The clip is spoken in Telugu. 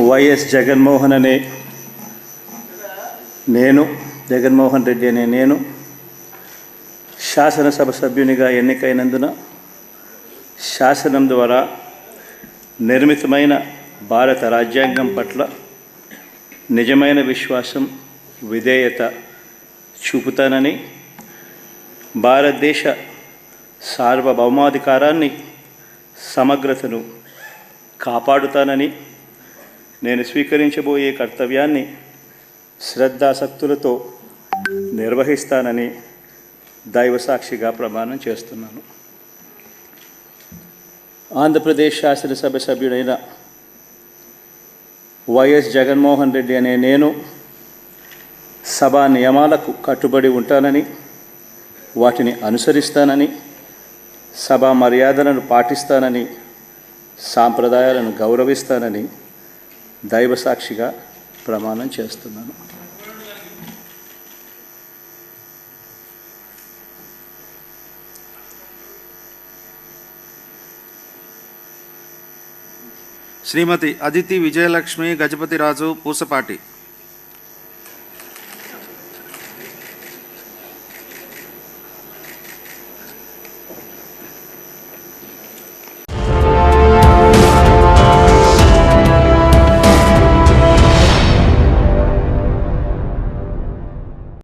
వైఎస్ జగన్మోహన్ రెడ్డి అనే నేను శాసనసభ సభ్యునిగా ఎన్నికైనందున శాసనం ద్వారా నిర్మితమైన భారత రాజ్యాంగం పట్ల నిజమైన విశ్వాసం, విధేయత చూపుతానని, భారతదేశ సార్వభౌమాధికారాన్ని, సమగ్రతను కాపాడుతానని, నేను స్వీకరించబోయే కర్తవ్యాన్ని శ్రద్ధాసక్తులతో నిర్వహిస్తానని దైవసాక్షిగా ప్రమాణం చేస్తున్నాను. ఆంధ్రప్రదేశ్ శాసనసభ సభ్యుడైన వైఎస్ జగన్మోహన్ రెడ్డి అనే నేను సభా నియమాలకు కట్టుబడి ఉంటానని, వాటిని అనుసరిస్తానని, సభా మర్యాదలను పాటిస్తానని, సాంప్రదాయాలను గౌరవిస్తానని దైవసాక్షిగా ప్రమాణం చేస్తున్నాను. శ్రీమతి అదితి విజయలక్ష్మి గజపతిరాజు పూసపాటి.